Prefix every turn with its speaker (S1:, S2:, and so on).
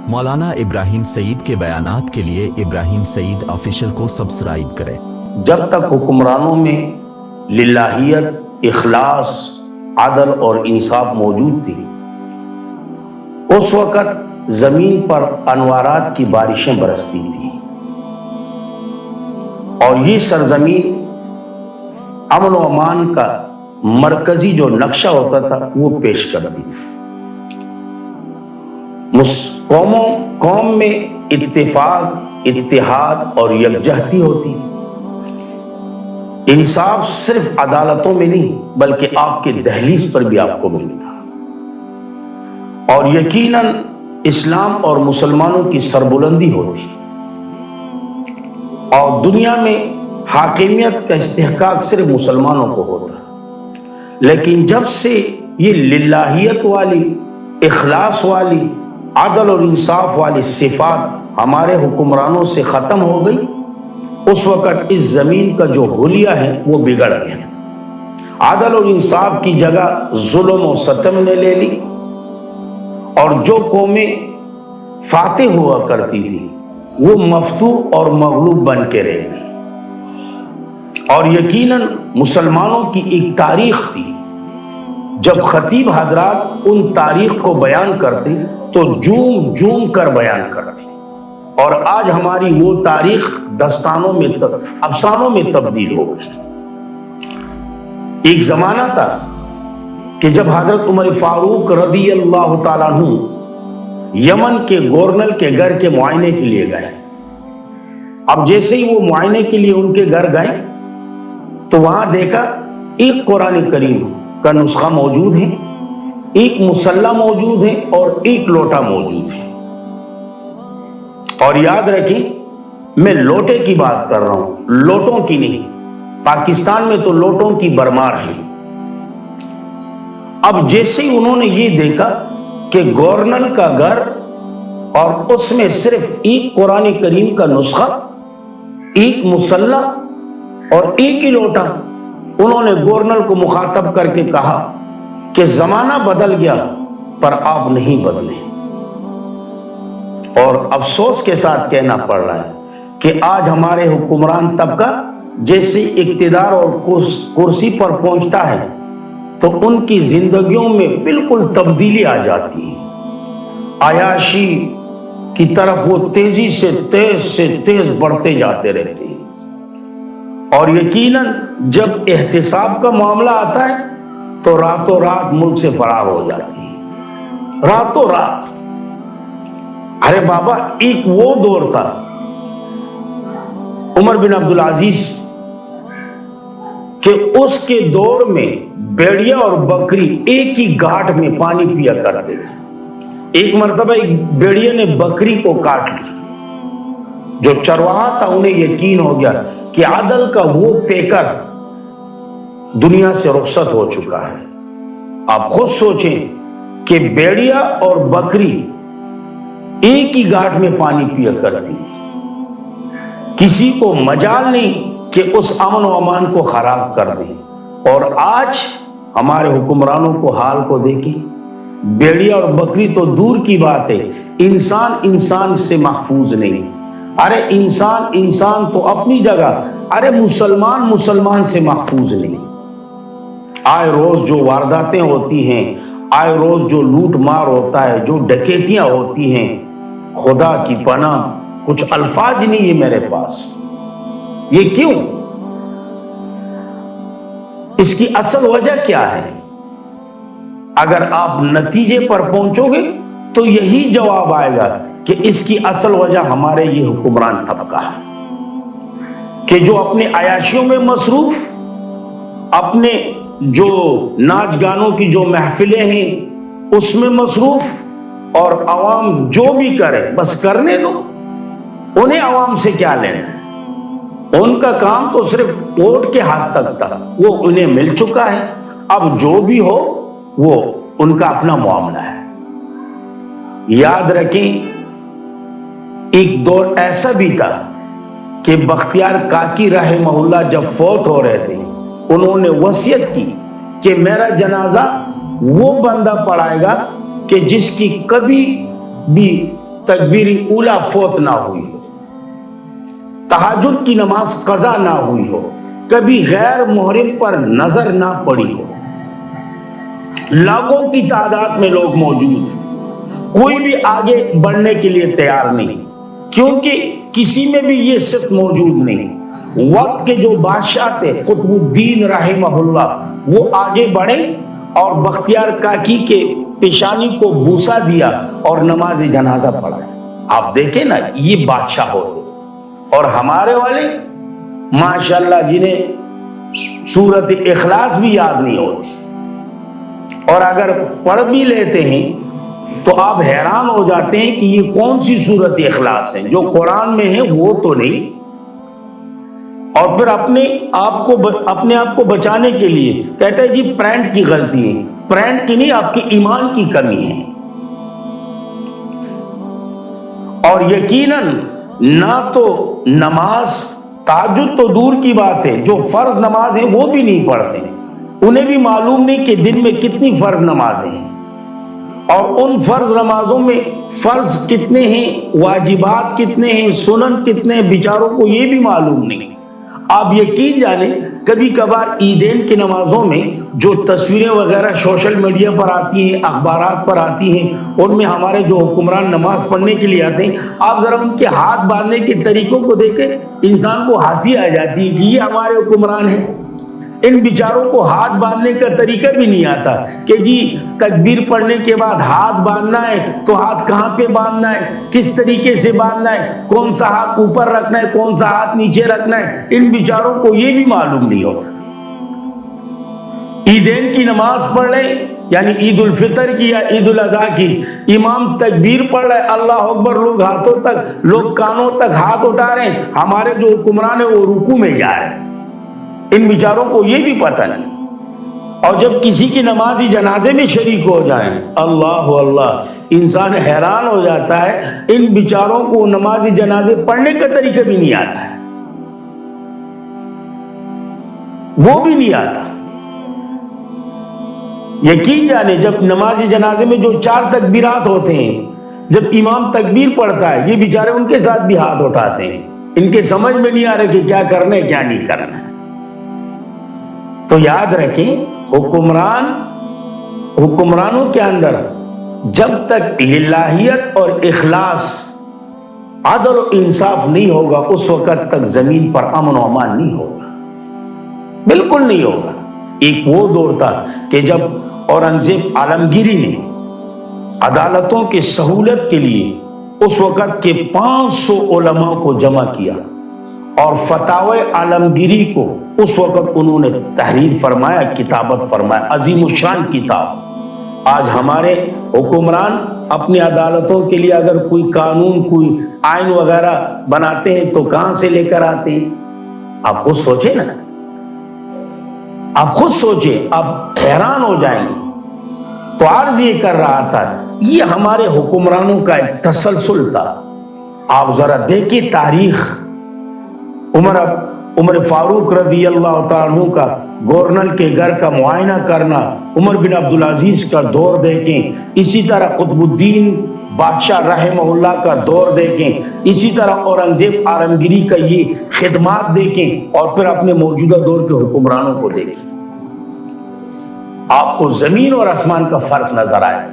S1: مولانا ابراہیم سعید کے بیانات کے لیے ابراہیم سعید آفیشل کو سبسکرائب کریں۔
S2: جب تک حکمرانوں میں للہیت، اخلاص، عدل اور انصاف موجود تھی، اس وقت زمین پر انوارات کی بارشیں برستی تھی اور یہ سرزمین امن و امان کا مرکزی جو نقشہ ہوتا تھا وہ پیش کرتی تھی۔ قوم میں اتفاق، اتحاد اور یکجہتی ہوتی۔ انصاف صرف عدالتوں میں نہیں بلکہ آپ کے دہلیز پر بھی آپ کو ملتا، اور یقیناً اسلام اور مسلمانوں کی سربلندی ہوتی، اور دنیا میں حاکمیت کا استحقاق صرف مسلمانوں کو ہوتا۔ لیکن جب سے یہ للہیت والی، اخلاص والی، عدل اور انصاف والی صفات ہمارے حکمرانوں سے ختم ہو گئی، اس وقت اس زمین کا جو حلیہ ہے وہ بگڑ گیا۔ عدل اور انصاف کی جگہ ظلم و ستم نے لے لی، اور جو قومیں فاتح ہوا کرتی تھی وہ مفتوح اور مغلوب بن کے رہ گئی۔ اور یقیناً مسلمانوں کی ایک تاریخ تھی، جب خطیب حضرات ان تاریخ کو بیان کرتے تو جوم جوم کر بیان کرتے، اور آج ہماری وہ تاریخ دستانوں میں، افسانوں میں تبدیل ہو گئی۔ ایک زمانہ تھا کہ جب حضرت عمر فاروق رضی اللہ تعالیٰ عنہ یمن کے گورنر کے گھر کے معائنے کے لیے گئے، اب جیسے ہی وہ معائنے کے لیے ان کے گھر گئے تو وہاں دیکھا ایک قرآن کریم کا نسخہ موجود ہے، ایک مسلح موجود ہے اور ایک لوٹا موجود ہے۔ اور یاد رکھیں، میں لوٹے کی بات کر رہا ہوں، لوٹوں کی نہیں۔ پاکستان میں تو لوٹوں کی برمار ہے۔ اب جیسے ہی انہوں نے یہ دیکھا کہ گورنر کا گھر اور اس میں صرف ایک قرآن کریم کا نسخہ، ایک مسلح اور ایک ہی لوٹا، انہوں نے گورنر کو مخاطب کر کے کہا کہ زمانہ بدل گیا پر آپ نہیں بدلے۔ اور افسوس کے ساتھ کہنا پڑ رہا ہے کہ آج ہمارے حکمران طبقہ جیسے اقتدار اور کرسی پر پہنچتا ہے تو ان کی زندگیوں میں بالکل تبدیلی آ جاتی ہے۔ عیاشی کی طرف وہ تیزی سے تیز بڑھتے جاتے رہتے ہیں، اور یقیناً جب احتساب کا معاملہ آتا ہے تو راتوں رات ملک سے فرار ہو جاتی ہے، راتوں رات۔ ارے بابا، ایک وہ دور تھا عمر بن عبدالعزیز کہ اس کے دور میں بھیڑیا اور بکری ایک ہی گھاٹ میں پانی پیا کرتے تھے۔ ایک مرتبہ ایک بھیڑیا نے بکری کو کاٹ لی، جو چرواہا تھا انہیں یقین ہو گیا کہ عدل کا وہ پیکر دنیا سے رخصت ہو چکا ہے۔ آپ خود سوچیں کہ بھیڑیا اور بکری ایک ہی گھاٹ میں پانی پیا کرتی تھی، کسی کو مجال نہیں کہ اس امن و امان کو خراب کر دیں۔ اور آج ہمارے حکمرانوں کو حال کو دیکھیں، بھیڑیا اور بکری تو دور کی بات ہے، انسان سے محفوظ نہیں۔ ارے انسان تو اپنی جگہ، ارے مسلمان سے محفوظ نہیں۔ آئے روز جو وارداتیں ہوتی ہیں، آئے روز جو لوٹ مار ہوتا ہے، جو ڈکیتیاں ہوتی ہیں، خدا کی پناہ کچھ الفاظ نہیں ہے میرے پاس۔ یہ کیوں؟ اس کی اصل وجہ کیا ہے؟ اگر آپ نتیجے پر پہنچو گے تو یہی جواب آئے گا کہ اس کی اصل وجہ ہمارے یہ حکمران طبقہ ہے کہ جو اپنے عیاشیوں میں مصروف، اپنے جو ناچ گانوں کی جو محفلیں ہیں اس میں مصروف، اور عوام جو بھی کرے بس کرنے دو، انہیں عوام سے کیا لینا ہے؟ ان کا کام تو صرف ووٹ کے ہاتھ تک تھا، وہ انہیں مل چکا ہے، اب جو بھی ہو وہ ان کا اپنا معاملہ ہے۔ یاد رکھیں، ایک دور ایسا بھی تھا کہ بختیار کاکی رحمہ اللہ جب فوت ہو رہے تھے، انہوں نے وصیت کی کہ میرا جنازہ وہ بندہ پڑھائے گا کہ جس کی کبھی بھی تکبیر اولا فوت نہ ہوئی ہو، تہجد کی نماز قضا نہ ہوئی ہو، کبھی غیر محرم پر نظر نہ پڑی ہو، لاکھوں کی تعداد میں لوگ موجود ہیں، کوئی بھی آگے بڑھنے کے لیے تیار نہیں، کیونکہ کسی میں بھی یہ صفت موجود نہیں۔ وقت کے جو بادشاہ تھے قطب الدین رحمہ اللہ، وہ آگے بڑھے اور بختیار کاکی کے پیشانی کو بوسا دیا اور نماز جنازہ پڑھا۔ آپ دیکھیں نا، یہ بادشاہ ہوتے، اور ہمارے والے ماشاءاللہ جنہیں سورت اخلاص بھی یاد نہیں ہوتی، اور اگر پڑھ بھی لیتے ہیں تو آپ حیران ہو جاتے ہیں کہ یہ کون سی سورت اخلاص ہے، جو قرآن میں ہے وہ تو نہیں۔ اور پھر اپنے آپ کو بچانے کے لیے کہتے ہیں جی پرنٹ کی غلطی ہے، پرنٹ کی نہیں، آپ کی ایمان کی کمی ہے۔ اور یقیناً نہ تو نماز، تہجد تو دور کی بات ہے، جو فرض نماز ہے وہ بھی نہیں پڑھتے، انہیں بھی معلوم نہیں کہ دن میں کتنی فرض نمازیں ہیں، اور ان فرض نمازوں میں فرض کتنے ہیں، واجبات کتنے ہیں، سنن کتنے ہیں، بیچاروں کو یہ بھی معلوم نہیں۔ آپ یقین جانیں کبھی کبھار عیدین کی نمازوں میں جو تصویریں وغیرہ سوشل میڈیا پر آتی ہیں، اخبارات پر آتی ہیں، ان میں ہمارے جو حکمران نماز پڑھنے کے لیے آتے ہیں، آپ ذرا ان کے ہاتھ باندھنے کے طریقوں کو دیکھیں، انسان کو ہنسی آ جاتی ہے کہ یہ ہمارے حکمران ہیں۔ ان بیچاروں کو ہاتھ باندھنے کا طریقہ بھی نہیں آتا کہ جی تکبیر پڑھنے کے بعد ہاتھ باندھنا ہے تو ہاتھ کہاں پہ باندھنا ہے، کس طریقے سے باندھنا ہے، کون سا ہاتھ اوپر رکھنا ہے، کون سا ہاتھ نیچے رکھنا ہے، ان بیچاروں کو یہ بھی معلوم نہیں ہوتا۔ عیدین کی نماز پڑھ لیں، یعنی عید الفطر کی یا عید الاضحیٰ کی، امام تکبیر پڑھ رہے اللہ اکبر، لوگ ہاتھوں تک، لوگ کانوں تک ہاتھ اٹھا رہے ہیں، ہمارے جو حکمران ہیں وہ رکوع میں جا رہے ہیں، ان بیچاروں کو یہ بھی پتہ نہیں۔ اور جب کسی کی نمازی جنازے میں شریک ہو جائیں، اللہ اللہ، انسان حیران ہو جاتا ہے، ان بیچاروں کو نمازی جنازے پڑھنے کا طریقہ بھی نہیں آتا ہے، وہ بھی نہیں آتا۔ یقین جانے جب نمازی جنازے میں جو 4 تکبیرات ہوتے ہیں، جب امام تکبیر پڑھتا ہے، یہ بیچارے ان کے ساتھ بھی ہاتھ اٹھاتے ہیں، ان کے سمجھ میں نہیں آ رہا کہ کیا کرنا ہے کیا نہیں کرنا ہے۔ تو یاد رکھیں، حکمرانوں کے اندر جب تک للہیت اور اخلاص، عدل و انصاف نہیں ہوگا، اس وقت تک زمین پر امن و امان نہیں ہوگا، بالکل نہیں ہوگا۔ ایک وہ دور تھا کہ جب اورنگزیب عالمگیری نے عدالتوں کی سہولت کے لیے اس وقت کے 500 علماء کو جمع کیا اور فتاوی عالمگیری کو اس وقت انہوں نے تحریر فرمایا، کتابت فرمایا، عظیم الشان کتاب۔ آج ہمارے حکمران اپنی عدالتوں کے لیے اگر کوئی قانون، کوئی آئین وغیرہ بناتے ہیں تو کہاں سے لے کر آتے ہیں؟ آپ خود سوچیں نا، آپ خود سوچیں، آپ حیران ہو جائیں گے۔ تو عرض یہ کر رہا تھا، یہ ہمارے حکمرانوں کا ایک تسلسل تھا۔ آپ ذرا دیکھیں تاریخ، عمر فاروق رضی اللہ تعالیٰ عنہ کا گورنر کے گھر کا معائنہ کرنا، عمر بن عبدالعزیز کا دور دیکھیں، اسی طرح قطب الدین بادشاہ رحمہ اللہ کا دور دیکھیں، اسی طرح اورنگزیب عالمگیری کا یہ خدمات دیکھیں، اور پھر اپنے موجودہ دور کے حکمرانوں کو دیکھیں، آپ کو زمین اور آسمان کا فرق نظر آئے۔